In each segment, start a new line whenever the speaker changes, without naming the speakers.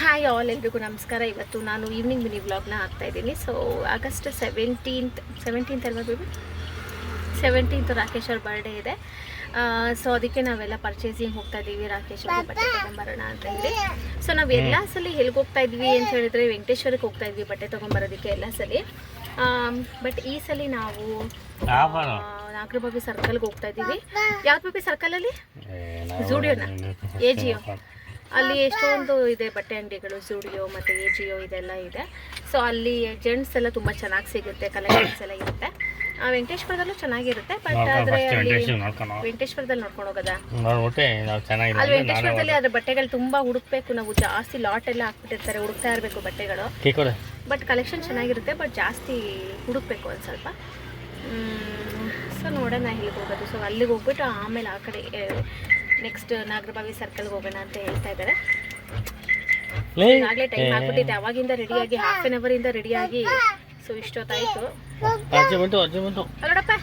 Hi all, ಎಲ್ರಿಗೂ ನಮಸ್ಕಾರ. ಇವತ್ತು ನಾನು ಈವ್ನಿಂಗ್ ಮಿನಿ ವ್ಲಾಗ್ನ ಹಾಕ್ತಾಯಿದ್ದೀನಿ. ಸೊ ಆಗಸ್ಟ್ 17th ಅಲ್ವಾ ಬೇಬಿ? 17th ರಾಕೇಶ್ ಅವ್ರ ಬರ್ಡೇ ಇದೆ. ಸೊ ಅದಕ್ಕೆ ನಾವೆಲ್ಲ ಪರ್ಚೇಸಿಂಗ್ ಹೋಗ್ತಾ ಇದ್ದೀವಿ. ರಾಕೇಶ್ ಅವ್ರಿಗೆ ಬಟ್ಟೆ ತೊಗೊಂಬರೋಣ ಅಂತ ಹೇಳಿ. ಸೊ ನಾವು ಎಲ್ಲ ಸಲ ಎಲ್ಲಿಗೆ ಹೋಗ್ತಾ ಇದ್ವಿ ಅಂತ ಹೇಳಿದ್ರೆ ವೆಂಕಟೇಶ್ವರಕ್ಕೆ ಹೋಗ್ತಾ ಇದ್ವಿ ಬಟ್ಟೆ ತೊಗೊಂಬರೋದಕ್ಕೆ ಎಲ್ಲ ಸಲ. ಬಟ್ ಈ ಸಲ ನಾವು ನಾಗರಬಾವಿ ಸರ್ಕಲ್ಗೆ ಹೋಗ್ತಾ ಇದ್ದೀವಿ. ಯಾವ್ದು ಬೇಬಿ ಸರ್ಕಲಲ್ಲಿ? ಝೂಡಿಯೋನ, AGO ಅಲ್ಲಿ ಎಷ್ಟೊಂದು ಇದೆ ಬಟ್ಟೆ ಅಂಗಡಿಗಳು, ಝೂಡಿಯೋ ಮತ್ತು AGO ಇದೆಲ್ಲ ಇದೆ. ಸೊ ಅಲ್ಲಿ ಜೆಂಟ್ಸ್ ಎಲ್ಲ ತುಂಬ ಚೆನ್ನಾಗಿ ಸಿಗುತ್ತೆ, ಕಲೆಕ್ಷನ್ಸ್ ಎಲ್ಲ ಇರುತ್ತೆ. ವೆಂಕಟೇಶ್ವರದಲ್ಲೂ ಚೆನ್ನಾಗಿರುತ್ತೆ. ಬಟ್ ಆದರೆ ವೆಂಕಟೇಶ್ವರದಲ್ಲಿ ನೋಡ್ಕೊಂಡು ಹೋಗೋದಾ? ಅಲ್ಲಿ ವೆಂಕಟೇಶ್ವರದಲ್ಲಿ ಅದ್ರ ಬಟ್ಟೆಗಳು ತುಂಬ ಹುಡುಕ್ಬೇಕು ನಾವು. ಜಾಸ್ತಿ ಲಾಟ್ ಎಲ್ಲ ಹಾಕ್ಬಿಟ್ಟಿರ್ತಾರೆ, ಹುಡುಕ್ತಾ ಇರಬೇಕು ಬಟ್ಟೆಗಳು. ಬಟ್ ಕಲೆಕ್ಷನ್ ಚೆನ್ನಾಗಿರುತ್ತೆ, ಬಟ್ ಜಾಸ್ತಿ ಹುಡುಕ್ಬೇಕು ಒಂದು ಸ್ವಲ್ಪ. ಸೊ ನೋಡೋಣ ಇಲ್ಲಿಗೆ ಹೋಗೋದು. ಸೊ ಅಲ್ಲಿಗೆ ಹೋಗ್ಬಿಟ್ಟು ಆಮೇಲೆ ಆ ಕಡೆ ನೆಕ್ಸ್ಟ್ ನಾಗರಬಾವಿ ಸರ್ಕಲ್ಗೆ ಹೋಗೋಣ ಅಂತ ಹೇಳ್ತಾ ಇದ್ದಾರೆ. ಈಗಾಗಲೇ ಟೈಮ್ ಆಗ್ಬಿಟ್ಟಿದೆ. ಅವಾಗಿಂದ ರೆಡಿಯಾಗಿ ಹಾಫ್ ಆನ್ ಅವರಿಂದ ರೆಡಿಯಾಗಿ ಸೊ ಇಷ್ಟೊತ್ತಾಯಿತು. ಅಲ್ಲೋಡಪ್ಪ,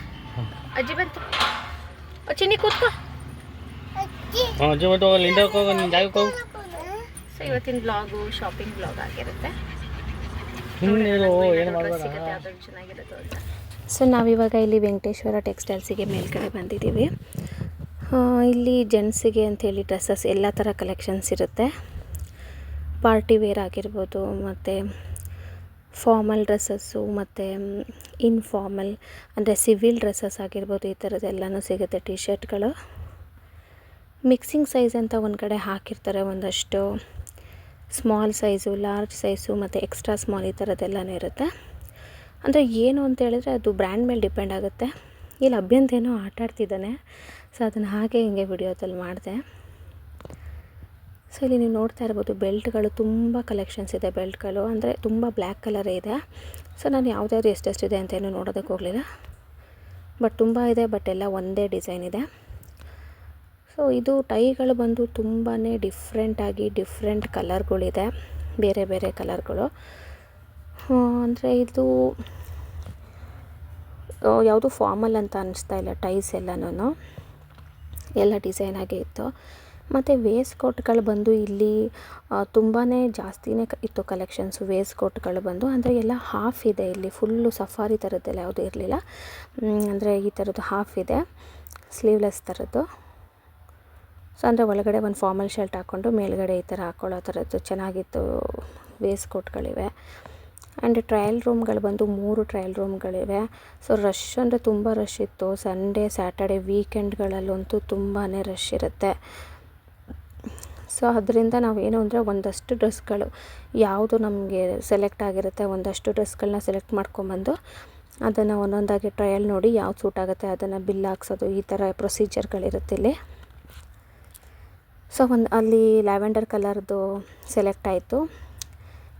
ಅಜ್ಜಿ ಬಂತು. ಚಿನ್ನಿ ಕೂತ್ಕೋ. ಸೊ ಇವತ್ತಿನ ಬ್ಲಾಗು ಶಾಪಿಂಗ್ ಬ್ಲಾಗ್ ಆಗಿರುತ್ತೆ. ಚೆನ್ನಾಗಿರುತ್ತೆ ಅಂತ. ಸೊ ನಾವಿವಾಗ ಇಲ್ಲಿ ವೆಂಕಟೇಶ್ವರ ಟೆಕ್ಸ್ಟೈಲ್ಸಿಗೆ ಮೇಲ್ಗಡೆ ಬಂದಿದ್ದೀವಿ. ಇಲ್ಲಿ ಜೆಂಟ್ಸಿಗೆ ಅಂಥೇಳಿ ಡ್ರೆಸ್ಸಸ್ ಎಲ್ಲ ಥರ ಕಲೆಕ್ಷನ್ಸ್ ಇರುತ್ತೆ. ಪಾರ್ಟಿ ವೇರ್ ಆಗಿರ್ಬೋದು, ಮತ್ತು ಫಾರ್ಮಲ್ ಡ್ರೆಸ್ಸಸ್ಸು, ಮತ್ತು ಇನ್ಫಾರ್ಮಲ್ ಅಂದರೆ ಸಿವಿಲ್ ಡ್ರೆಸ್ಸಸ್ ಆಗಿರ್ಬೋದು, ಈ ಥರದ್ದೆಲ್ಲನೂ ಸಿಗುತ್ತೆ. ಟಿ ಶರ್ಟ್ಗಳು ಮಿಕ್ಸಿಂಗ್ ಸೈಜ್ ಅಂತ ಒಂದು ಕಡೆ ಹಾಕಿರ್ತಾರೆ. ಒಂದಷ್ಟು ಸ್ಮಾಲ್ ಸೈಜು, ಲಾರ್ಜ್ ಸೈಜು ಮತ್ತು ಎಕ್ಸ್ಟ್ರಾ ಸ್ಮಾಲ್ ಈ ಥರದ್ದೆಲ್ಲನೂ ಇರುತ್ತೆ. ಅಂದರೆ ಏನು ಅಂತ ಹೇಳಿದ್ರೆ ಅದು ಬ್ರ್ಯಾಂಡ್ ಮೇಲೆ ಡಿಪೆಂಡ್ ಆಗುತ್ತೆ. ಇಲ್ಲಿ ಅಭ್ಯಂತೇನೋ ಆಟ ಆಡ್ತಿದ್ದಾನೆ. ಸೊ ಅದನ್ನು ಹಾಗೆ ಹಿಂಗೆ ವಿಡಿಯೋದಲ್ಲಿ ಮಾಡಿದೆ. ಸೊ ಇಲ್ಲಿ ನೀವು ನೋಡ್ತಾ ಇರ್ಬೋದು ಬೆಲ್ಟ್ಗಳು, ತುಂಬ ಕಲೆಕ್ಷನ್ಸ್ ಇದೆ ಬೆಲ್ಟ್ಗಳು. ಅಂದರೆ ತುಂಬ ಬ್ಲ್ಯಾಕ್ ಕಲರೇ ಇದೆ. ಸೊ ನಾನು ಯಾವುದ್ಯಾವುದು ಎಷ್ಟೆಷ್ಟಿದೆ ಅಂತ ಏನೂ ನೋಡೋದಕ್ಕೆ ಹೋಗಲಿಲ್ಲ. ಬಟ್ ತುಂಬ ಇದೆ, ಬಟ್ ಎಲ್ಲ ಒಂದೇ ಡಿಸೈನ್ ಇದೆ. ಸೊ ಇದು ಟೈಗಳು ಬಂದು ತುಂಬಾ ಡಿಫ್ರೆಂಟಾಗಿ ಡಿಫ್ರೆಂಟ್ ಕಲರ್ಗಳಿದೆ, ಬೇರೆ ಬೇರೆ ಕಲರ್ಗಳು. ಅಂದರೆ ಇದು ಯಾವುದು ಫಾರ್ಮಲ್ ಅಂತ ಅನ್ನಿಸ್ತಾ ಇಲ್ಲ. ಟೈಸ್ ಎಲ್ಲನೂ ಎಲ್ಲ ಡಿಸೈನ್ ಆಗೇ ಇತ್ತು. ಮತ್ತು ವೇಸ್ಟ್ ಕೋಟ್ಗಳು ಬಂದು ಇಲ್ಲಿ ತುಂಬಾ ಜಾಸ್ತಿನೇ ಇತ್ತು ಕಲೆಕ್ಷನ್ಸು. ವೇಸ್ಟ್ ಕೋಟ್ಗಳು ಬಂದು ಅಂದರೆ ಎಲ್ಲ ಹಾಫ್ ಇದೆ. ಇಲ್ಲಿ ಫುಲ್ಲು ಸಫಾರಿ ಥರದ್ದೆಲ್ಲ ಯಾವುದೂ ಇರಲಿಲ್ಲ. ಅಂದರೆ ಈ ಥರದ್ದು ಹಾಫ್ ಇದೆ, ಸ್ಲೀವ್ಲೆಸ್ ಥರದ್ದು. ಸೊ ಅಂದರೆ ಒಳಗಡೆ ಒಂದು ಫಾರ್ಮಲ್ ಶರ್ಟ್ ಹಾಕ್ಕೊಂಡು ಮೇಲ್ಗಡೆ ಈ ಥರ ಹಾಕ್ಕೊಳ್ಳೋ ಥರದ್ದು ಚೆನ್ನಾಗಿತ್ತು ವೇಸ್ಟ್ ಕೋಟ್ಗಳಿವೆ. ಆ್ಯಂಡ್ ಟ್ರಯಲ್ ರೂಮ್ಗಳು ಬಂದು 3 ಟ್ರಯಲ್ ರೂಮ್ಗಳಿವೆ. ಸೊ ರಶ್ ಅಂದರೆ ತುಂಬ ರಶ್ ಇತ್ತು. ಸಂಡೇ ಸ್ಯಾಟರ್ಡೆ ವೀಕೆಂಡ್ಗಳಲ್ಲಂತೂ ತುಂಬಾ ರಶ್ ಇರುತ್ತೆ. ಸೊ ಅದರಿಂದ ನಾವೇನು ಅಂದರೆ ಒಂದಷ್ಟು ಡ್ರೆಸ್ಗಳು ಯಾವುದು ನಮಗೆ ಸೆಲೆಕ್ಟ್ ಆಗಿರುತ್ತೆ, ಒಂದಷ್ಟು ಡ್ರೆಸ್ಗಳನ್ನ ಸೆಲೆಕ್ಟ್ ಮಾಡ್ಕೊಂಬಂದು ಅದನ್ನು ಒಂದೊಂದಾಗಿ ಟ್ರಯಲ್ ನೋಡಿ ಯಾವ್ದು ಸೂಟ್ ಆಗುತ್ತೆ ಅದನ್ನು ಬಿಲ್ ಹಾಕ್ಸೋದು, ಈ ಥರ ಪ್ರೊಸೀಜರ್ಗಳಿರುತ್ತೆ ಇಲ್ಲಿ. ಸೊ ಅಲ್ಲಿ ಲ್ಯಾವೆಂಡರ್ ಕಲರ್ದು ಸೆಲೆಕ್ಟ್ ಆಯಿತು.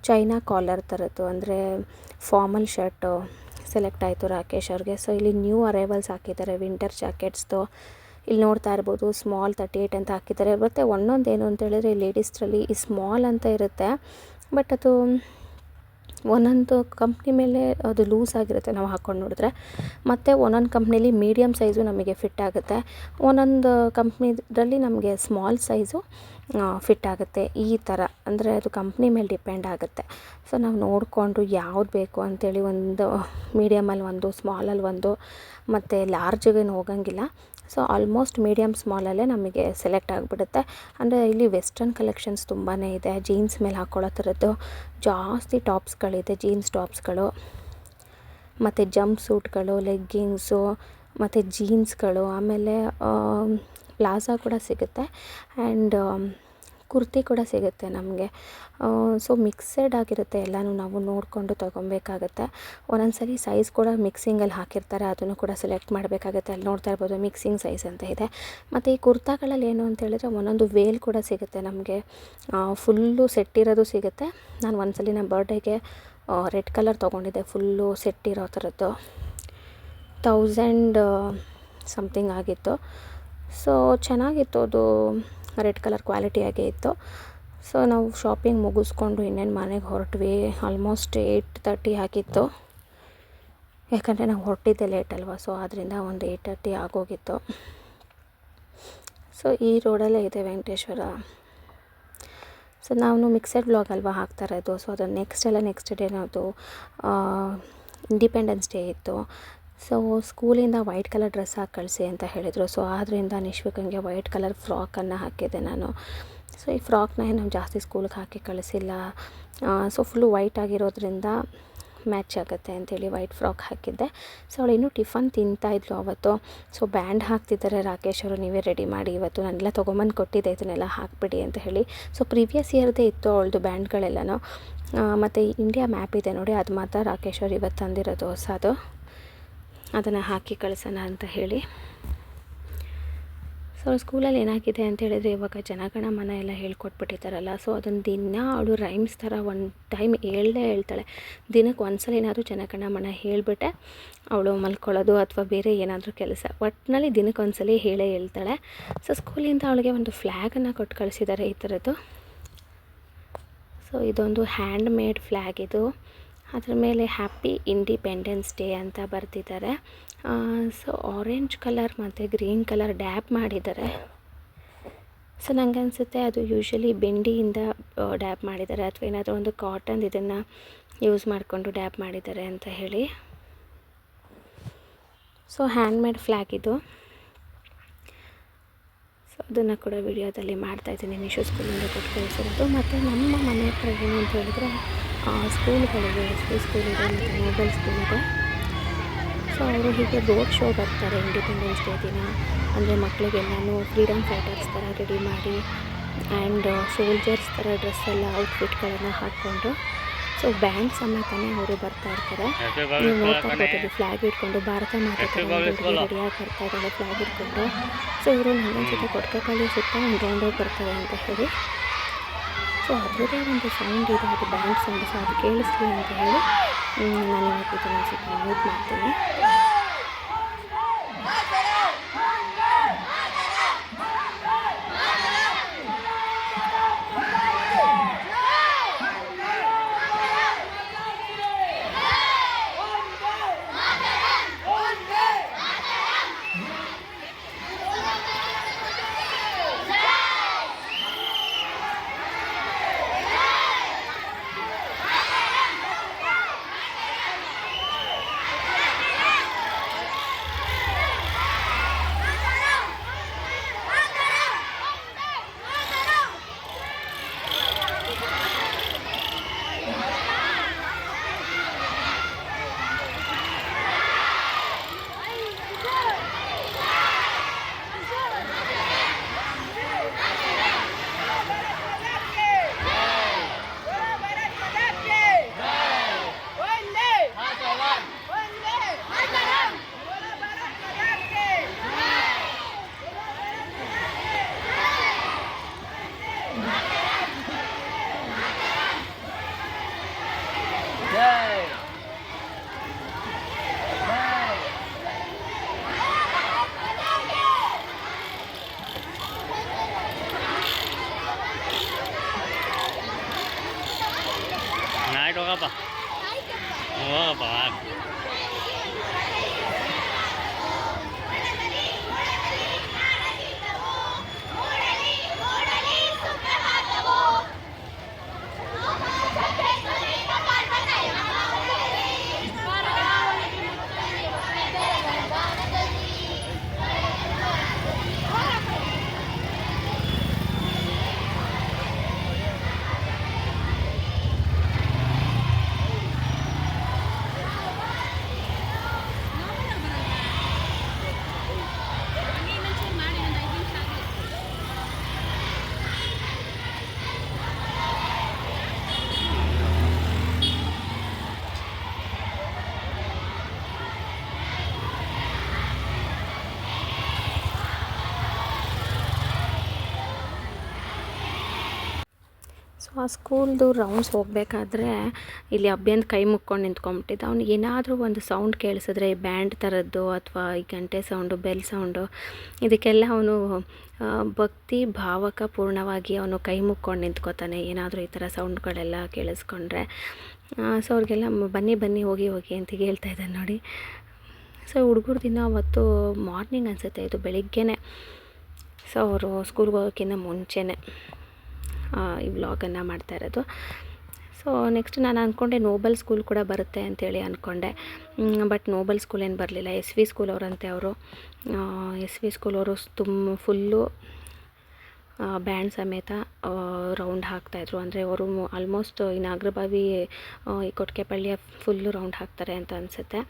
ಚೈನಾ ಕಾಲರ್ ಥರದ್ದು ಅಂದರೆ ಫಾರ್ಮಲ್ ಶರ್ಟು ಸೆಲೆಕ್ಟ್ ಆಯಿತು ರಾಕೇಶ್ ಅವ್ರಿಗೆ. ಸೊ ಇಲ್ಲಿ ನ್ಯೂ ಅರೈವಲ್ಸ್ ಹಾಕಿದ್ದಾರೆ ವಿಂಟರ್ ಜಾಕೆಟ್ಸ್ದು. ಇಲ್ಲಿ ನೋಡ್ತಾ ಇರ್ಬೋದು ಸ್ಮಾಲ್ 38 ಅಂತ ಹಾಕಿದ್ದಾರೆ. ಮತ್ತು ಒಂದೊಂದು ಏನು ಅಂತ ಹೇಳಿದ್ರೆ ಲೇಡೀಸ್ರಲ್ಲಿ ಈ ಸ್ಮಾಲ್ ಅಂತ ಇರುತ್ತೆ, ಬಟ್ ಅದು ಒಂದೊಂದು ಕಂಪ್ನಿ ಮೇಲೆ ಅದು ಲೂಸ್ ಆಗಿರುತ್ತೆ ನಾವು ಹಾಕ್ಕೊಂಡು ನೋಡಿದ್ರೆ. ಮತ್ತು ಒಂದೊಂದು ಕಂಪ್ನೀಲಿ ಮೀಡಿಯಮ್ ಸೈಜು ನಮಗೆ ಫಿಟ್ ಆಗುತ್ತೆ, ಒಂದೊಂದು ಕಂಪ್ನಿದ್ರಲ್ಲಿ ನಮಗೆ ಸ್ಮಾಲ್ ಸೈಜು ಫಿಟ್ ಆಗುತ್ತೆ. ಈ ಥರ ಅಂದರೆ ಅದು ಕಂಪ್ನಿ ಮೇಲೆ ಡಿಪೆಂಡ್ ಆಗುತ್ತೆ. ಸೊ ನಾವು ನೋಡಿಕೊಂಡು ಯಾವ್ದು ಬೇಕು ಅಂಥೇಳಿ ಒಂದು ಮೀಡಿಯಮಲ್ಲಿ ಒಂದು, ಸ್ಮಾಲಲ್ಲಿ ಒಂದು, ಮತ್ತು ಲಾರ್ಜ್ಗೇನು ಹೋಗಂಗಿಲ್ಲ. ಸೊ ಆಲ್ಮೋಸ್ಟ್ ಮೀಡಿಯಮ್ ಸ್ಮಾಲಲ್ಲೇ ನಮಗೆ ಸೆಲೆಕ್ಟ್ ಆಗಿಬಿಡುತ್ತೆ. ಅಂದರೆ ಇಲ್ಲಿ ವೆಸ್ಟರ್ನ್ ಕಲೆಕ್ಷನ್ಸ್ ತುಂಬಾ ಇದೆ. ಜೀನ್ಸ್ ಮೇಲೆ ಹಾಕ್ಕೊಳ್ಳೋ ಥರದ್ದು ಜಾಸ್ತಿ ಟಾಪ್ಸ್ಗಳಿದೆ, ಜೀನ್ಸ್ ಟಾಪ್ಸ್ಗಳು, ಮತ್ತು ಜಂಪ್ ಸೂಟ್ಗಳು, ಲೆಗ್ಗಿಂಗ್ಸು, ಮತ್ತು ಜೀನ್ಸ್ಗಳು, ಆಮೇಲೆ ಪ್ಲಾಜಾ ಕೂಡ ಸಿಗುತ್ತೆ, ಆ್ಯಂಡ್ ಕುರ್ತಿ ಕೂಡ ಸಿಗುತ್ತೆ ನಮಗೆ. ಸೊ ಮಿಕ್ಸೆಡ್ ಆಗಿರುತ್ತೆ ಎಲ್ಲನೂ, ನಾವು ನೋಡಿಕೊಂಡು ತೊಗೊಬೇಕಾಗತ್ತೆ. ಒಂದೊಂದು ಸಲ ಸೈಜ್ ಕೂಡ ಮಿಕ್ಸಿಂಗಲ್ಲಿ ಹಾಕಿರ್ತಾರೆ, ಅದನ್ನು ಕೂಡ ಸೆಲೆಕ್ಟ್ ಮಾಡಬೇಕಾಗತ್ತೆ. ಅಲ್ಲಿ ನೋಡ್ತಾ ಇರ್ಬೋದು ಮಿಕ್ಸಿಂಗ್ ಸೈಜ್ ಅಂತ ಇದೆ. ಮತ್ತು ಈ ಕುರ್ತಾಗಳಲ್ಲಿ ಏನು ಅಂತ ಹೇಳಿದ್ರೆ ಒಂದೊಂದು ವೇಲ್ ಕೂಡ ಸಿಗುತ್ತೆ ನಮಗೆ, ಫುಲ್ಲು ಸೆಟ್ ಇರೋದು ಸಿಗುತ್ತೆ. ನಾನು ಒಂದು ಸಲ ನಮ್ಮ ಬರ್ಡೇಗೆ ರೆಡ್ ಕಲರ್ ತೊಗೊಂಡಿದ್ದೆ, ಫುಲ್ಲು ಸೆಟ್ ಇರೋ ಥರದ್ದು 1000 ಸಮಥಿಂಗ್ ಆಗಿತ್ತು. ಸೊ ಚೆನ್ನಾಗಿತ್ತು ಅದು, ರೆಡ್ ಕಲರ್ ಕ್ವಾಲಿಟಿಯಾಗೇ ಇತ್ತು. ಸೊ ನಾವು ಶಾಪಿಂಗ್ ಮುಗಿಸ್ಕೊಂಡು ಇನ್ನೇನು ಮನೆಗೆ ಹೊರಟ್ವಿ. ಆಲ್ಮೋಸ್ಟ್ 8:30 ಆಗಿತ್ತು, ಯಾಕಂದರೆ ನಾವು ಹೊರಟಿದ್ದೆ ಲೇಟ್ ಅಲ್ವಾ. ಸೊ ಆದ್ದರಿಂದ ಒಂದು 8:30 ಆಗೋಗಿತ್ತು. ಸೊ ಈ ರೋಡಲ್ಲೇ ಇದೆ ವೆಂಕಟೇಶ್ವರ. ಸೊ ನಾನು ಮಿಕ್ಸೆಡ್ ವ್ಲಾಗ್ ಅಲ್ವಾ ಹಾಕ್ತಾ ಇರೋದು. ಸೊ ಅದು ನೆಕ್ಸ್ಟ್ ಡೇ ನಾವು ಇಂಡಿಪೆಂಡೆನ್ಸ್ ಡೇ ಇತ್ತು. ಸೊ ಸ್ಕೂಲಿಂದ ವೈಟ್ ಕಲರ್ ಡ್ರೆಸ್ ಹಾಕಿ ಕಳಿಸಿ ಅಂತ ಹೇಳಿದರು. ಸೊ ಆದ್ದರಿಂದ ನಿಶ್ವಿಕಂಗೆ ವೈಟ್ ಕಲರ್ ಫ್ರಾಕನ್ನು ಹಾಕಿದ್ದೆ ನಾನು. ಸೊ ಈ ಫ್ರಾಕ್ನ ನಾವು ಜಾಸ್ತಿ ಸ್ಕೂಲ್ಗೆ ಹಾಕಿ ಕಳಿಸಿಲ್ಲ. ಸೊ ಫುಲ್ಲು ವೈಟ್ ಆಗಿರೋದ್ರಿಂದ ಮ್ಯಾಚ್ ಆಗುತ್ತೆ ಅಂಥೇಳಿ ವೈಟ್ ಫ್ರಾಕ್ ಹಾಕಿದ್ದೆ. ಸೊ ಅವಳು ಇನ್ನೂ ಟಿಫನ್ ತಿಂತಾಯಿದ್ಲು ಅವತ್ತು. ಸೊ ಬ್ಯಾಂಡ್ ಹಾಕ್ತಿದ್ದಾರೆ ರಾಕೇಶ್ ಅವರು, ನೀವೇ ರೆಡಿ ಮಾಡಿ ಇವತ್ತು ನಾನೆಲ್ಲ ತೊಗೊಂಬಂದು ಕೊಟ್ಟಿದ್ದೆ, ಇದನ್ನೆಲ್ಲ ಹಾಕಿಬಿಡಿ ಅಂತ ಹೇಳಿ. ಸೊ ಪ್ರೀವಿಯಸ್ ಇಯರ್ದೇ ಇತ್ತು ಅವಳದು ಬ್ಯಾಂಡ್ಗಳೆಲ್ಲನೂ. ಮತ್ತು ಇಂಡಿಯಾ ಮ್ಯಾಪ್ ಇದೆ ನೋಡಿ, ಅದು ಮಾತ್ರ ರಾಕೇಶ್ ಅವರು ಇವತ್ತು ತಂದಿರೋದು ಹೊಸದು, ಅದನ್ನು ಹಾಕಿ ಕಳಿಸೋಣ ಅಂತ ಹೇಳಿ. ಸೊ ಸ್ಕೂಲಲ್ಲಿ ಏನಾಗಿದೆ ಅಂತ ಹೇಳಿದರೆ ಇವಾಗ ಜನಗಣಮನ ಎಲ್ಲ ಹೇಳ್ಕೊಟ್ಬಿಟ್ಟಿದ್ದಾರಲ್ಲ. ಸೊ ಅದನ್ನು ದಿನ ಅವಳು ರೈಮ್ಸ್ ಥರ ಒಂದು ಟೈಮ್ ಹೇಳ್ತಾಳೆ. ದಿನಕ್ಕೆ ಒಂದ್ಸಲ ಏನಾದರೂ ಜನಗಣಮನ ಹೇಳಿಬಿಟ್ಟೆ ಅವಳು ಮಲ್ಕೊಳ್ಳೋದು ಅಥವಾ ಬೇರೆ ಏನಾದರೂ ಕೆಲಸ, ಒಟ್ಟಿನಲ್ಲಿ ದಿನಕ್ಕೆ ಒಂದ್ಸಲ ಹೇಳ್ತಾಳೆ. ಸೊ ಸ್ಕೂಲಿಂದ ಅವಳಿಗೆ ಒಂದು ಫ್ಲ್ಯಾಗನ್ನು ಕೊಟ್ಟು ಕಳಿಸಿದ್ದಾರೆ ಈ ಥರದ್ದು. ಸೊ ಇದೊಂದು ಹ್ಯಾಂಡ್ ಮೇಡ್ ಫ್ಲ್ಯಾಗ್ ಇದು. ಅದ್ರ ಮೇಲೆ ಹ್ಯಾಪಿ ಇಂಡಿಪೆಂಡೆನ್ಸ್ ಡೇ ಅಂತ ಬರೆದಿದ್ದಾರೆ. ಸೊ ಆರೆಂಜ್ ಕಲರ್ ಮತ್ತು ಗ್ರೀನ್ ಕಲರ್ ಡ್ಯಾಪ್ ಮಾಡಿದ್ದಾರೆ. ಸೊ ನನಗೆ ಅನಿಸುತ್ತೆ ಅದು ಯೂಶ್ವಲಿ ಬೆಂಡಿಯಿಂದ ಡ್ಯಾಪ್ ಮಾಡಿದ್ದಾರೆ ಅಥವಾ ಏನಾದರೂ ಒಂದು ಕಾಟನ್ ಇದನ್ನು ಯೂಸ್ ಮಾಡಿಕೊಂಡು ಡ್ಯಾಪ್ ಮಾಡಿದ್ದಾರೆ ಅಂತ ಹೇಳಿ. ಸೊ ಹ್ಯಾಂಡ್ಮೇಡ್ ಫ್ಲ್ಯಾಗ್ ಇದು. ಸೊ ಅದನ್ನು ಕೂಡ ವಿಡಿಯೋದಲ್ಲಿ ಮಾಡ್ತಾಯಿದ್ದೀನಿ. ನಿಶು ಸ್ಕೂಲಿಂದ ಕೊಟ್ಟು ಕಳಿಸಿರೋದು. ಮತ್ತು ನಮ್ಮ ಮನೆ ಹತ್ರ ಏನು ಅಂತ ಹೇಳಿದ್ರೆ ಸ್ಕೂಲ್ಗಳಿವೆ, ಸ್ಕೂಲಿದೆ ಮತ್ತು ನೋಬಲ್ ಸ್ಕೂಲಿದೆ. ಸೊ ಅವರು ಹೀಗೆ ರೋಡ್ ಶೋ ಬರ್ತಾರೆ ಇಂಡಿಪೆಂಡೆನ್ಸ್ ಡೇ ದಿನ. ಅಂದರೆ ಮಕ್ಕಳಿಗೆಲ್ಲನೂ ಫ್ರೀಡಮ್ ಫೈಟರ್ಸ್ ಥರ ರೆಡಿ ಮಾಡಿ ಆ್ಯಂಡ್ ಸೋಲ್ಜರ್ಸ್ ಥರ ಡ್ರೆಸ್ಸೆಲ್ಲ ಔಟ್ಫಿಟ್ಗಳನ್ನು ಹಾಕ್ಕೊಂಡು ಸೊ ಬ್ಯಾಂಡ್ ಸಮೇತನೇ ಅವರು ಬರ್ತಾ ಇರ್ತಾರೆ. ನೀವು ನೋಡ್ತಾ ಇರ್ಬೋದು, ಫ್ಲ್ಯಾಗ್ ಇಟ್ಕೊಂಡು ಭಾರತ ಮಾತೆ ರೆಡಿಯಾಗಿ ಬರ್ತಾ ಇದ್ದಾರೆ ಫ್ಲ್ಯಾಗ್ ಇಟ್ಕೊಂಡು. ಸೊ ಇವರು ನನ್ನ ಜೊತೆ ಕೊಟ್ಕಪಳ್ಳಿ ಸುತ್ತ ಒಂದು ರೌಂಡ್ ಬರ್ತಾರೆ ಅಂತ ಹೇಳಿ. ಸೊ ಅದರದೇ ಒಂದು ಸೌಂಡ್ ಇದೆ, ಅದು ಬ್ಯಾಂಡ್ ಸೌಂಡ್. ಸೊ ಅದು ಕೇಳಿಸ್ಲಿ ಅಂತ ಹೇಳಿ ನಾನು ಇವತ್ತು ಇದನ್ನು ಸ್ವಲ್ಪ ಮ್ಯೂಟ್ ಮಾಡ್ತೀನಿ.
Naik dong apa? Oh, apaan?
So ಆ ಸ್ಕೂಲ್ದು ರೌಂಡ್ಸ್ ಹೋಗಬೇಕಾದ್ರೆ ಇಲ್ಲಿ ಅಭ್ಯಂತ ಕೈ ಮುಕ್ಕೊಂಡು ನಿಂತ್ಕೊಂಡ್ಬಿಟ್ಟಿದ್ದ. ಅವ್ನಿಗೆ ಏನಾದರೂ ಒಂದು ಸೌಂಡ್ ಕೇಳಿಸಿದ್ರೆ ಬ್ಯಾಂಡ್ ಥರದ್ದು ಅಥವಾ ಈ ಗಂಟೆ ಸೌಂಡು, ಬೆಲ್ ಸೌಂಡು, ಇದಕ್ಕೆಲ್ಲ ಅವನು ಭಕ್ತಿ ಭಾವಕ ಪೂರ್ಣವಾಗಿ ಅವನು ಕೈ ಮುಕ್ಕೊಂಡು ನಿಂತ್ಕೋತಾನೆ ಏನಾದರೂ ಈ ಥರ ಸೌಂಡ್ಗಳೆಲ್ಲ ಕೇಳಿಸ್ಕೊಂಡ್ರೆ. ಸೊ ಅವ್ರಿಗೆಲ್ಲ ಬನ್ನಿ ಹೋಗಿ ಅಂತ ಹೇಳ್ತಾ ಇದ್ದಾನೆ ನೋಡಿ. ಸೊ ಹುಡುಗರ ದಿನ ಅವತ್ತು ಮಾರ್ನಿಂಗ್ ಅನಿಸುತ್ತೆ, ಇದು ಬೆಳಿಗ್ಗೆನೇ. ಸೊ ಅವರು ಸ್ಕೂಲ್ಗೆ ಹೋಗೋಕ್ಕಿಂತ ಮುಂಚೆನೇ ಈ ವ್ಲಾಗನ್ನು ಮಾಡ್ತಾ ಇರೋದು. ಸೊ ನೆಕ್ಸ್ಟ್ ನಾನು ಅಂದ್ಕೊಂಡೆ ನೋಬಲ್ ಸ್ಕೂಲ್ ಕೂಡ ಬರುತ್ತೆ ಅಂತೇಳಿ ಅಂದ್ಕೊಂಡೆ. ಬಟ್ ನೋಬಲ್ ಸ್ಕೂಲ್ ಏನು ಬರಲಿಲ್ಲ. ಎಸ್ ವಿ ಸ್ಕೂಲ್ ಅವರಂತೆ ಅವರು. ಎಸ್ ವಿ ಸ್ಕೂಲ್ ಅವರು ಫುಲ್ಲು ಬ್ಯಾಂಡ್ ಸಮೇತ ರೌಂಡ್ ಹಾಕ್ತಾಯಿದ್ರು. ಅಂದರೆ ಅವರು ಆಲ್ಮೋಸ್ಟ್ ಈ ನಾಗರಬಾವಿ ಈ ಕೊಟ್ಕೆಪಳ್ಳಿಯ ಫುಲ್ಲು ರೌಂಡ್ ಹಾಕ್ತಾರೆ ಅಂತ ಅನಿಸುತ್ತೆ.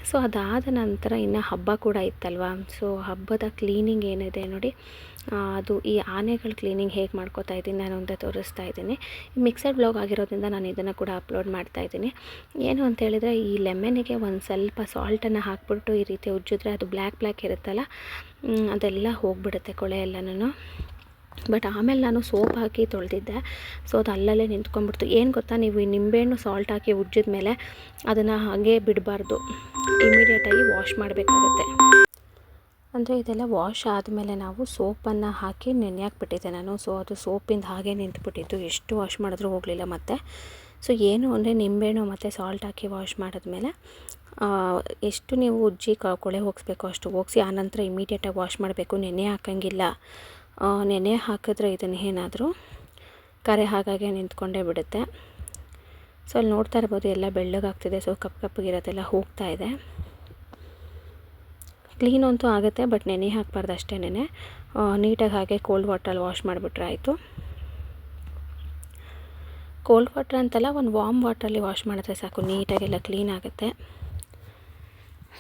ಸೊ ಅದಾದ ನಂತರ ಇನ್ನು ಹಬ್ಬ ಕೂಡ ಇತ್ತಲ್ವ. ಸೊ ಹಬ್ಬದ ಕ್ಲೀನಿಂಗ್ ಏನಿದೆ ನೋಡಿ, ಅದು ಈ ಆನೆಗಳ ಕ್ಲೀನಿಂಗ್ ಹೇಗೆ ಮಾಡ್ಕೋತಾ ಇದ್ದೀನಿ ನಾನು ಅಂತ ತೋರಿಸ್ತಾ ಇದ್ದೀನಿ. ಮಿಕ್ಸಡ್ ಬ್ಲಾಗ್ ಆಗಿರೋದ್ರಿಂದ ನಾನು ಇದನ್ನು ಕೂಡ ಅಪ್ಲೋಡ್ ಮಾಡ್ತಾ ಇದ್ದೀನಿ. ಏನು ಅಂತ ಹೇಳಿದರೆ, ಈ ಲೆಮನಿಗೆ ಒಂದು ಸ್ವಲ್ಪ ಸಾಲ್ಟನ್ನು ಹಾಕ್ಬಿಟ್ಟು ಈ ರೀತಿ ಉಜ್ಜಿದ್ರೆ ಅದು ಬ್ಲ್ಯಾಕ್ ಇರುತ್ತಲ್ಲ, ಅದೆಲ್ಲ ಹೋಗಿಬಿಡುತ್ತೆ, ಕೊಳೆ ಎಲ್ಲನೂ. ಬಟ್ ಆಮೇಲೆ ನಾನು ಸೋಪ್ ಹಾಕಿ ತೊಳೆದಿದ್ದೆ. ಸೊ ಅದು ಅಲ್ಲಲ್ಲೇ ನಿಂತ್ಕೊಂಡ್ಬಿಡ್ತು. ಏನು ಗೊತ್ತಾ, ನೀವು ಈ ನಿಂಬೆಹಣ್ಣು ಸಾಲ್ಟ್ ಹಾಕಿ ಉಜ್ಜಿದ ಮೇಲೆ ಅದನ್ನು ಹಾಗೆ ಬಿಡಬಾರ್ದು, ಇಮಿಡಿಯೇಟಾಗಿ ವಾಶ್ ಮಾಡಬೇಕಾಗತ್ತೆ. ಅಂದರೆ ಇದೆಲ್ಲ ವಾಶ್ ಆದಮೇಲೆ ನಾವು ಸೋಪನ್ನು ಹಾಕಿ ನೆನೆಯಾಕ್ಬಿಟ್ಟಿದ್ದೆ ನಾನು. ಸೊ ಅದು ಸೋಪಿಂದ ಹಾಗೆ ನಿಂತುಬಿಟ್ಟಿತ್ತು, ಎಷ್ಟು ವಾಶ್ ಮಾಡಿದ್ರೂ ಹೋಗಲಿಲ್ಲ ಮತ್ತೆ. ಸೊ ಏನು ಅಂದರೆ ನಿಂಬೆಹಣ್ಣು ಮತ್ತು ಸಾಲ್ಟ್ ಹಾಕಿ ವಾಶ್ ಮಾಡಿದ್ಮೇಲೆ ಎಷ್ಟು ನೀವು ಉಜ್ಜಿ ಕೊಳೆ ಹೋಗಿಸ್ಬೇಕು ಅಷ್ಟು ಹೋಗಿಸಿ, ಆನಂತರ ಇಮಿಡಿಯೇಟಾಗಿ ವಾಶ್ ಮಾಡಬೇಕು. ನೆನೆ ಹಾಕೋಂಗಿಲ್ಲ. ನೆನೆ ಹಾಕಿದ್ರೆ ಇದನ್ನು ಏನಾದರೂ ಕರೆ ಹಾಗಾಗೆ ನಿಂತ್ಕೊಂಡೇ ಬಿಡುತ್ತೆ. ಸೊ ಅಲ್ಲಿ ನೋಡ್ತಾ ಇರ್ಬೋದು, ಎಲ್ಲ ಬೆಳ್ಳಗಾಗ್ತಿದೆ. ಸೊ ಕಪ್ಪಗಿರೋದೆಲ್ಲ ಹೋಗ್ತಾ ಇದೆ. ಕ್ಲೀನ್ ಅಂತೂ ಆಗುತ್ತೆ, ಬಟ್ ನೆನೆ ಹಾಕಬಾರ್ದು ಅಷ್ಟೇ. ನೀಟಾಗಿ ಹಾಗೆ ಕೋಲ್ಡ್ ವಾಟ್ರಲ್ಲಿ ವಾಶ್ ಮಾಡಿಬಿಟ್ರೆ ಆಯಿತು. ಕೋಲ್ಡ್ ವಾಟ್ರ್ ಅಂತಲ್ಲ, ಒಂದು ವಾರ್ಮ್ ವಾಟ್ರಲ್ಲಿ ವಾಶ್ ಮಾಡಿದ್ರೆ ಸಾಕು, ನೀಟಾಗೆಲ್ಲ ಕ್ಲೀನ್ ಆಗುತ್ತೆ.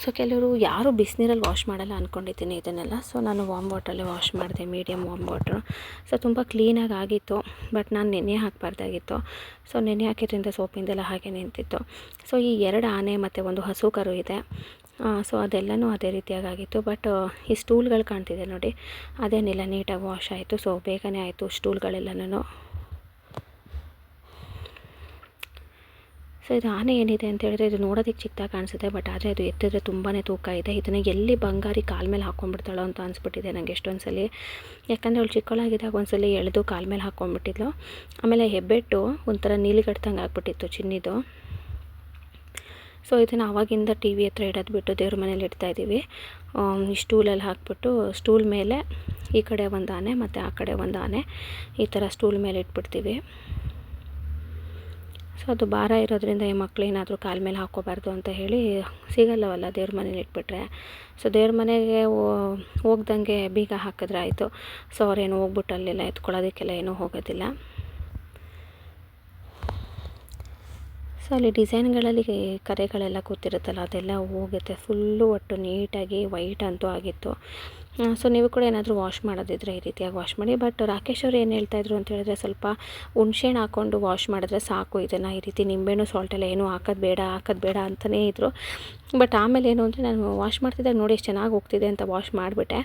ಸೊ ಕೆಲವರು ಯಾರು ಬಿಸಿನೀರಲ್ಲಿ ವಾಶ್ ಮಾಡಲ್ಲ ಅಂದ್ಕೊಂಡಿದ್ದೀನಿ ಇದನ್ನೆಲ್ಲ. ಸೊ ನಾನು ವಾರ್ಮ್ ವಾಟ್ರಲ್ಲೇ ವಾಶ್ ಮಾಡಿದೆ, ಮೀಡಿಯಮ್ ವಾರ್ಮ್ ವಾಟ್ರು. ಸೊ ತುಂಬ ಕ್ಲೀನಾಗಿ ಆಗಿತ್ತು, ಬಟ್ ನಾನು ನೆನೆ ಹಾಕಬಾರ್ದಾಗಿತ್ತು. ಸೊ ನೆನೆ ಹಾಕಿದ್ರಿಂದ ಸೋಪಿಂದೆಲ್ಲ ಹಾಗೆ ನಿಂತಿತ್ತು. ಸೊ ಈ 2 ಆನೆ ಮತ್ತು ಒಂದು ಹಸು ಕರು ಇದೆ. ಸೊ ಅದೆಲ್ಲನೂ ಅದೇ ರೀತಿಯಾಗಿತ್ತು. ಬಟ್ ಈ ಸ್ಟೂಲ್ಗಳು ಕಾಣ್ತಿದೆ ನೋಡಿ, ಅದೇನಿಲ್ಲ, ನೀಟಾಗಿ ವಾಶ್ ಆಯಿತು. ಸೊ ಬೇಗನೆ ಆಯಿತು ಸ್ಟೂಲ್ಗಳೆಲ್ಲನೂ. ಸೊ ಇದು ಆನೆ ಏನಿದೆ ಅಂತ ಹೇಳಿದ್ರೆ, ಇದು ನೋಡೋದಕ್ಕೆ ಚಿಕ್ಕದಾಗಿ ಕಾಣಿಸುತ್ತೆ, ಬಟ್ ಆದರೆ ಅದು ಎತ್ತಿದ್ರೆ ತುಂಬಾ ತೂಕ ಇದೆ. ಇದನ್ನು ಎಲ್ಲಿ ಬಂಗಾರಿ ಕಾಲ ಮೇಲೆ ಹಾಕ್ಕೊಂಡ್ಬಿಡ್ತಾಳೋ ಅಂತ ಅನಿಸ್ಬಿಟ್ಟಿದೆ ನನಗೆ ಎಷ್ಟೊಂದು ಸಲ. ಯಾಕಂದರೆ ಅವಳು ಚಿಕ್ಕವಳಾಗಿದ್ದಾಗ ಒಂದು ಸಲ ಎಳೆದು ಕಾಲ ಮೇಲೆ ಹಾಕ್ಕೊಂಡ್ಬಿಟ್ಟಿದ್ಲು. ಆಮೇಲೆ ಹೆಬ್ಬೆಟ್ಟು ಒಂಥರ ನೀಲಿಗಡ್ತಂಗೆ ಆಗ್ಬಿಟ್ಟಿತ್ತು ಚಿನ್ನಿದು. ಸೊ ಇದನ್ನು ಆವಾಗಿಂದ ಟಿ ವಿ ಹತ್ರ ಇಡೋದು ಬಿಟ್ಟು ದೇವ್ರ ಮನೇಲಿ ಇಡ್ತಾಯಿದ್ದೀವಿ. ಈ ಸ್ಟೂಲಲ್ಲಿ ಹಾಕ್ಬಿಟ್ಟು, ಸ್ಟೂಲ್ ಮೇಲೆ ಈ ಕಡೆ ಒಂದು ಆನೆ ಮತ್ತು ಆ ಕಡೆ ಒಂದು ಆನೆ, ಈ ಥರ ಸ್ಟೂಲ್ ಮೇಲೆ ಇಟ್ಬಿಡ್ತೀವಿ. ಸೊ ಅದು ಭಾರ ಇರೋದ್ರಿಂದ ಈ ಮಕ್ಳು ಏನಾದರೂ ಕಾಲ ಮೇಲೆ ಹಾಕ್ಕೋಬಾರ್ದು ಅಂತ ಹೇಳಿ ಸಿಗಲ್ಲವಲ್ಲ ದೇವ್ರ ಮನೇಲಿ ಇಟ್ಬಿಟ್ರೆ. ಸೊ ದೇವ್ರ ಮನೆಗೆ ಹೋಗ್ದಂಗೆ ಬೀಗ ಹಾಕಿದ್ರೆ ಆಯಿತು. ಸೊ ಅವ್ರೇನು ಹೋಗ್ಬಿಟ್ಟು ಅಲ್ಲೆಲ್ಲ ಎತ್ಕೊಳ್ಳೋದಕ್ಕೆಲ್ಲ ಏನೂ ಹೋಗೋದಿಲ್ಲ. ಸೊ ಅಲ್ಲಿ ಡಿಸೈನ್ಗಳಲ್ಲಿ ಕರೆಗಳೆಲ್ಲ ಕೂತಿರುತ್ತಲ್ಲ, ಅದೆಲ್ಲ ಹೋಗುತ್ತೆ. ಫುಲ್ಲು ಒಟ್ಟು ನೀಟಾಗಿ ವೈಟ್ ಅಂತೂ ಆಗಿತ್ತು. ಸೊ ನೀವು ಕೂಡ ಏನಾದರೂ ವಾಶ್ ಮಾಡೋದಿದ್ರೆ ಈ ರೀತಿಯಾಗಿ ವಾಶ್ ಮಾಡಿ. ಬಟ್ ರಾಕೇಶ್ ಅವರು ಏನು ಹೇಳ್ತಾಯಿದ್ರು ಅಂತ ಹೇಳಿದ್ರೆ, ಸ್ವಲ್ಪ ಹುಣ್ಸೆಹಣ್ಣು ಹಾಕ್ಕೊಂಡು ವಾಶ್ ಮಾಡಿದ್ರೆ ಸಾಕು, ಇದನ್ನು ಈ ರೀತಿ ನಿಂಬೆಹಣ್ಣು ಸಾಲ್ಟೆಲ್ಲ ಏನೂ ಹಾಕೋದು ಬೇಡ ಅಂತಲೇ ಇದ್ದರು. ಬಟ್ ಆಮೇಲೆ ಏನು ಅಂದರೆ, ನಾನು ವಾಶ್ ಮಾಡ್ತಿದ್ದಾಗ ನೋಡಿ ಎಷ್ಟು ಚೆನ್ನಾಗಿ ಹೋಗ್ತಿದೆ ಅಂತ ವಾಶ್ ಮಾಡಿಬಿಟ್ಟೆ.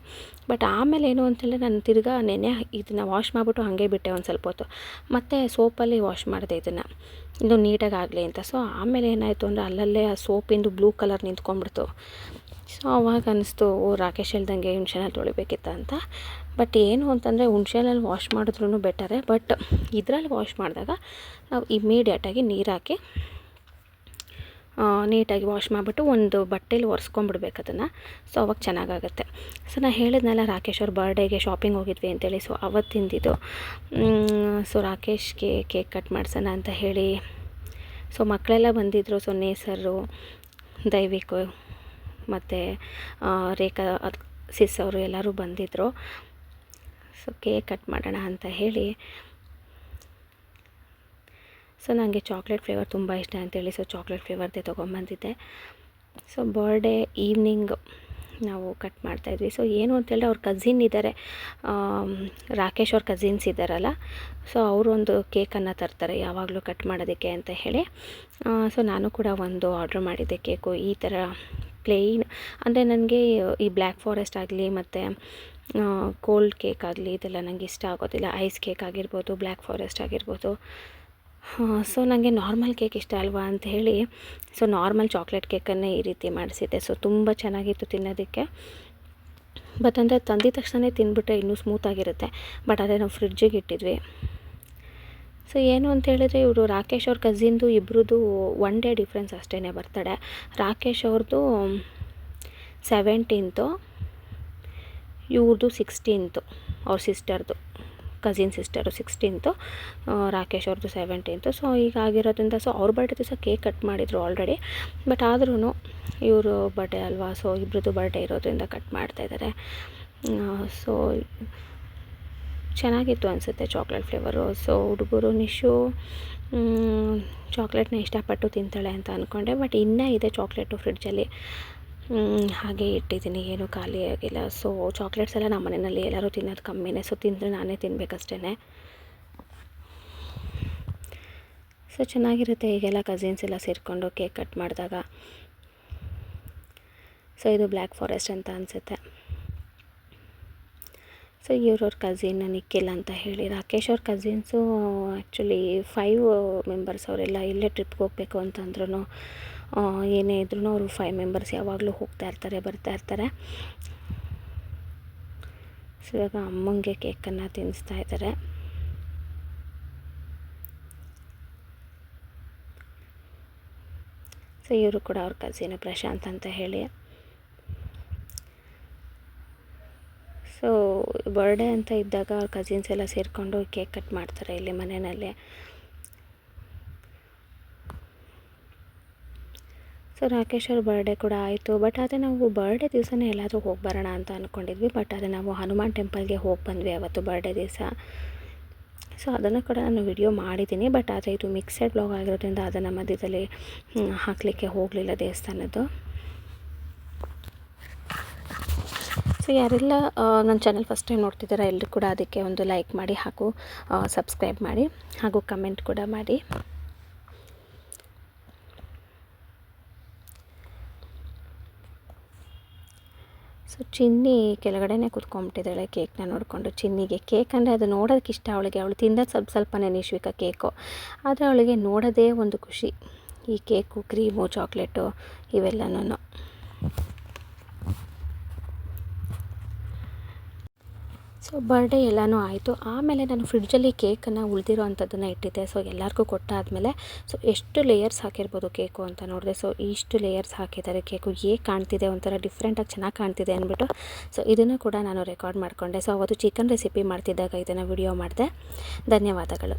ಬಟ್ ಆಮೇಲೆ ಏನು ಅಂತೇಳಿದ್ರೆ, ನಾನು ತಿರ್ಗಾ ಇದನ್ನು ವಾಶ್ ಮಾಡಿಬಿಟ್ಟು ಹಾಗೆ ಬಿಟ್ಟೆ ಒಂದು ಸ್ವಲ್ಪ ಹೊತ್ತು. ಮತ್ತು ಸೋಪಲ್ಲಿ ವಾಶ್ ಮಾಡಿದೆ ಇದನ್ನು, ಇದು ನೀಟಾಗಿ ಆಗಲಿ ಅಂತ. ಸೊ ಆಮೇಲೆ ಏನಾಯಿತು ಅಂದರೆ, ಅಲ್ಲಲ್ಲೇ ಆ ಸೋಪಿಂದು ಬ್ಲೂ ಕಲರ್ ನಿಂತ್ಕೊಂಡ್ಬಿಡ್ತು. ಸೊ ಅವಾಗ ಅನ್ನಿಸ್ತು, ರಾಕೇಶ್ ಹೇಳ್ದಂಗೆ ಹುಣ್ಸೆಹಣ್ಣಲ್ಲಿ ತೊಳಿಬೇಕಿತ್ತ ಅಂತ. ಬಟ್ ಏನು ಅಂತಂದರೆ, ಹುಣ್ಸೆಹಣ್ಣಲ್ಲಿ ವಾಶ್ ಮಾಡಿದ್ರೂ ಬೆಟರೇ. ಬಟ್ ಇದರಲ್ಲಿ ವಾಶ್ ಮಾಡಿದಾಗ ನಾವು ಇಮ್ಮಿಡಿಯೇಟಾಗಿ ನೀರು ಹಾಕಿ ನೀಟಾಗಿ ವಾಶ್ ಮಾಡಿಬಿಟ್ಟು ಒಂದು ಬಟ್ಟೆಲಿ ಒರೆಸ್ಕೊಂಡ್ಬಿಡ್ಬೇಕು ಅದನ್ನು. ಸೊ ಅವಾಗ ಚೆನ್ನಾಗಾಗುತ್ತೆ. ಸೊ ನಾನು ಹೇಳಿದ್ನಲ್ಲ, ರಾಕೇಶ್ ಅವ್ರ ಬರ್ಡೇಗೆ ಶಾಪಿಂಗ್ ಹೋಗಿದ್ವಿ ಅಂತೇಳಿ. ಸೊ ಅವತ್ತಿಂದಿದು. ಸೊ ರಾಕೇಶ್ಗೆ ಕೇಕ್ ಕಟ್ ಮಾಡ್ಸೋಣ ಅಂತ ಹೇಳಿ, ಸೊ ಮಕ್ಕಳೆಲ್ಲ ಬಂದಿದ್ದರು. ಸೊ ನೇಸರು, ದೈವಿಕು ಮತ್ತು ರೇಖಾ ಸಿಸ್ ಅವರು ಎಲ್ಲರೂ ಬಂದಿದ್ದರು. ಸೊ ಕೇಕ್ ಕಟ್ ಮಾಡೋಣ ಅಂತ ಹೇಳಿ, ಸೊ ನನಗೆ ಚಾಕ್ಲೇಟ್ ಫ್ಲೇವರ್ ತುಂಬ ಇಷ್ಟ ಅಂತೇಳಿ ಸೊ ಚಾಕ್ಲೇಟ್ ಫ್ಲೇವರ್ದೇ ತೊಗೊಂಬಂದಿದ್ದೆ. ಸೊ ಬರ್ಡೇ ಈವ್ನಿಂಗ್ ನಾವು ಕಟ್ ಮಾಡ್ತಾಯಿದ್ವಿ. ಸೊ ಏನು ಅಂತೇಳಿದ್ರೆ, ಅವ್ರ ಕಝಿನ್ ಇದ್ದಾರೆ, ರಾಕೇಶ್ ಅವ್ರ ಕಝಿನ್ಸ್ ಇದ್ದಾರಲ್ಲ, ಸೊ ಅವರು ಒಂದು ಕೇಕನ್ನು ತರ್ತಾರೆ ಯಾವಾಗಲೂ ಕಟ್ ಮಾಡೋದಕ್ಕೆ ಅಂತ ಹೇಳಿ. ಸೊ ನಾನು ಕೂಡ ಒಂದು ಆರ್ಡ್ರ್ ಮಾಡಿದ್ದೆ ಕೇಕು. ಈ ಥರ ಪ್ಲೇನ್ ಅಂದರೆ, ನನಗೆ ಈ ಬ್ಲ್ಯಾಕ್ ಫಾರೆಸ್ಟ್ ಆಗಲಿ ಮತ್ತು ಕೋಲ್ಡ್ ಕೇಕ್ ಆಗಲಿ ಇದೆಲ್ಲ ನನಗೆ ಇಷ್ಟ ಆಗೋದಿಲ್ಲ. ಐಸ್ ಕೇಕ್ ಆಗಿರ್ಬೋದು, ಬ್ಲ್ಯಾಕ್ ಫಾರೆಸ್ಟ್ ಆಗಿರ್ಬೋದು. ಸೊ ನನಗೆ ನಾರ್ಮಲ್ ಕೇಕ್ ಇಷ್ಟ ಅಲ್ವಾ ಅಂತ ಹೇಳಿ, ಸೊ ನಾರ್ಮಲ್ ಚಾಕ್ಲೇಟ್ ಕೇಕನ್ನೇ ಈ ರೀತಿ ಮಾಡಿಸಿದ್ದೆ. ಸೊ ತುಂಬ ಚೆನ್ನಾಗಿತ್ತು ತಿನ್ನೋದಕ್ಕೆ. ಬಟ್ ಅಂದರೆ ತಂದಿದ ತಕ್ಷಣ ತಿಂದ್ಬಿಟ್ರೆ ಇನ್ನೂ ಸ್ಮೂತಾಗಿರುತ್ತೆ. ಬಟ್ ಅದೇ ನಾವು ಫ್ರಿಡ್ಜಿಗೆ ಇಟ್ಟಿದ್ವಿ. ಸೊ ಏನು ಅಂತ ಹೇಳಿದ್ರೆ, ಇವರು ರಾಕೇಶ್ ಅವ್ರ ಕಝಿನ್ದು ಇಬ್ಬರದು 1 ಡೇ ಡಿಫ್ರೆನ್ಸ್ ಅಷ್ಟೇ ಬರ್ತಡೆ. ರಾಕೇಶ್ ಅವ್ರದ್ದು 17th, ಇವ್ರದ್ದು 16th, ಅವ್ರ ಸಿಸ್ಟರ್ದು ಕಸಿನ್ ಸಿಸ್ಟರು 16th, ರಾಕೇಶ್ ಅವ್ರದ್ದು 17th. ಸೊ ಈಗ ಆಗಿರೋದ್ರಿಂದ ಸೊ ಅವ್ರ ಬರ್ಡೇ ದಿವಸ ಕೇಕ್ ಕಟ್ ಮಾಡಿದರು ಆಲ್ರೆಡಿ. ಬಟ್ ಆದ್ರೂ ಇವರು ಬರ್ಡೇ ಅಲ್ವಾ, ಸೊ ಇಬ್ಬರದ್ದು ಬರ್ಡೇ ಇರೋದ್ರಿಂದ ಕಟ್ ಮಾಡ್ತಾಯಿದ್ದಾರೆ. ಸೊ ಚೆನ್ನಾಗಿತ್ತು ಅನಿಸುತ್ತೆ ಚಾಕ್ಲೇಟ್ ಫ್ಲೇವರು. ಸೊ ಹುಡುಗರು ನಿಶು ಚಾಕ್ಲೇಟ್ನ ಇಷ್ಟಪಟ್ಟು ತಿಂತಾಳೆ ಅಂತ ಅಂದ್ಕೊಂಡೆ, ಬಟ್ ಇನ್ನೂ ಇದೆ ಚಾಕ್ಲೇಟು ಫ್ರಿಡ್ಜಲ್ಲಿ, ಹಾಗೆ ಇಟ್ಟಿದ್ದೀನಿ, ಏನೂ ಖಾಲಿ ಆಗಿಲ್ಲ. ಸೊ ಚಾಕ್ಲೇಟ್ಸ್ ಎಲ್ಲ ನಮ್ಮ ಮನೆಯಲ್ಲಿ ಎಲ್ಲರೂ ತಿನ್ನೋದು ಕಮ್ಮಿನೇ, ಸೊ ತಿಂದರೆ ನಾನೇ ತಿನ್ನಬೇಕಷ್ಟೇ. ಸೊ ಚೆನ್ನಾಗಿರುತ್ತೆ ಈಗೆಲ್ಲ ಕಸಿನ್ಸ್ ಎಲ್ಲ ಸೇರಿಕೊಂಡು ಕೇಕ್ ಕಟ್ ಮಾಡಿದಾಗ. ಸೊ ಇದು ಬ್ಲ್ಯಾಕ್ ಫಾರೆಸ್ಟ್ ಅಂತ ಅನಿಸುತ್ತೆ. ಸೊ ಇವ್ರವ್ರ ಕಸಿನ್ ನಿಖಿಲ್ ಅಂತ ಹೇಳಿ. ರಾಕೇಶ್ ಅವ್ರ ಕಸಿನ್ಸು ಆ್ಯಕ್ಚುಲಿ 5 ಮೆಂಬರ್ಸ್. ಅವರೆಲ್ಲ ಇಲ್ಲೇ ಟ್ರಿಪ್ಗೆ ಹೋಗಬೇಕು ಅಂತಂದ್ರೂ ಏನೇ ಇದ್ರೂ ಅವರು 5 ಮೆಂಬರ್ಸ್ ಯಾವಾಗಲೂ ಹೋಗ್ತಾ ಇರ್ತಾರೆ, ಬರ್ತಾ ಇರ್ತಾರೆ. ಸೊ ಇವಾಗ ಅಮ್ಮಂಗೆ ಕೇಕನ್ನು ತಿನ್ನಿಸ್ತಾ ಇದ್ದಾರೆ. ಸೊ ಇವರು ಕೂಡ ಅವ್ರ ಕಸಿನ್ ಪ್ರಶಾಂತ್ ಅಂತ ಹೇಳಿ. ಸೊ ಬರ್ಡೇ ಅಂತ ಇದ್ದಾಗ ಅವ್ರ ಕಸಿನ್ಸ್ ಎಲ್ಲ ಸೇರಿಕೊಂಡು ಕೇಕ್ ಕಟ್ ಮಾಡ್ತಾರೆ ಇಲ್ಲಿ ಮನೆಯಲ್ಲೇ. ಸೊ ರಾಕೇಶ್ ಅವ್ರ ಬರ್ಡೇ ಕೂಡ ಆಯಿತು. ಬಟ್ ಆದರೆ ನಾವು ಬರ್ಡೇ ದಿವಸನೇ ಎಲ್ಲಾದರೂ ಹೋಗಿ ಬರೋಣ ಅಂತ ಅಂದ್ಕೊಂಡಿದ್ವಿ. ಬಟ್ ಆದರೆ ನಾವು ಹನುಮಾನ್ ಟೆಂಪಲ್ಗೆ ಹೋಗಿ ಬಂದ್ವಿ ಅವತ್ತು ಬರ್ಡೇ ದಿವಸ. ಸೊ ಅದನ್ನು ಕೂಡ ನಾನು ವಿಡಿಯೋ ಮಾಡಿದ್ದೀನಿ. ಬಟ್ ಆದರೆ ಇದು ಮಿಕ್ಸೆಡ್ ಬ್ಲಾಗ್ ಆಗಿರೋದ್ರಿಂದ ಅದನ್ನು ಮಧ್ಯದಲ್ಲಿ ಹಾಕಲಿಕ್ಕೆ ಹೋಗಲಿಲ್ಲ ದೇವಸ್ಥಾನದ್ದು. ಸೊ ಯಾರೆಲ್ಲ ನನ್ನ ಚಾನಲ್ ಫಸ್ಟ್ ಟೈಮ್ ನೋಡ್ತಿದ್ದಾರೆ ಎಲ್ಲರೂ ಕೂಡ ಅದಕ್ಕೆ ಒಂದು ಲೈಕ್ ಮಾಡಿ, ಹಾಗೂ ಸಬ್ಸ್ಕ್ರೈಬ್ ಮಾಡಿ, ಹಾಗೂ ಕಮೆಂಟ್ ಕೂಡ ಮಾಡಿ. ಸೊ ಚಿನ್ನಿ ಕೆಳಗಡೆನೇ ಕೂತ್ಕೊಂಡ್ಬಿಟ್ಟಿದ್ದಾಳೆ ಕೇಕ್ನ ನೋಡಿಕೊಂಡು. ಚಿನ್ನಿಗೆ ಕೇಕ್ ಅಂದರೆ ಅದು ನೋಡೋದಕ್ಕೆ ಇಷ್ಟ ಅವಳಿಗೆ. ಅವಳು ತಿಂದದ್ದು ಸ್ವಲ್ಪನೇ ನಿಶ್ವಿಕ ಕೇಕು, ಆದರೆ ಅವಳಿಗೆ ನೋಡೋದೇ ಒಂದು ಖುಷಿ, ಈ ಕೇಕು, ಕ್ರೀಮು, ಚಾಕ್ಲೇಟು ಇವೆಲ್ಲನೂ. ಸೊ ಬರ್ಡೇ ಎಲ್ಲನೂ ಆಯಿತು. ಆಮೇಲೆ ನಾನು ಫ್ರಿಡ್ಜಲ್ಲಿ ಕೇಕನ್ನು ಉಳಿದಿರೋ ಅಂಥದ್ದನ್ನು ಇಟ್ಟಿದ್ದೆ. ಸೊ ಎಲ್ಲರಿಗೂ ಕೊಟ್ಟಾದಮೇಲೆ ಸೊ ಎಷ್ಟು ಲೇಯರ್ಸ್ ಹಾಕಿರ್ಬೋದು ಕೇಕು ಅಂತ ನೋಡಿದೆ. ಸೊ ಇಷ್ಟು ಲೇಯರ್ಸ್ ಹಾಕಿದ್ದಾರೆ. ಕೇಕು ಹೇಗೆ ಕಾಣ್ತಿದೆ, ಒಂಥರ ಡಿಫ್ರೆಂಟಾಗಿ ಚೆನ್ನಾಗಿ ಕಾಣ್ತಿದೆ ಅಂದ್ಬಿಟ್ಟು ಸೊ ಇದನ್ನು ಕೂಡ ನಾನು ರೆಕಾರ್ಡ್ ಮಾಡಿಕೊಂಡೆ. ಸೊ ಅವತ್ತು ಚಿಕನ್ ರೆಸಿಪಿ ಮಾಡ್ತಿದ್ದಾಗ ಇದನ್ನು ವಿಡಿಯೋ ಮಾಡಿದೆ. ಧನ್ಯವಾದಗಳು.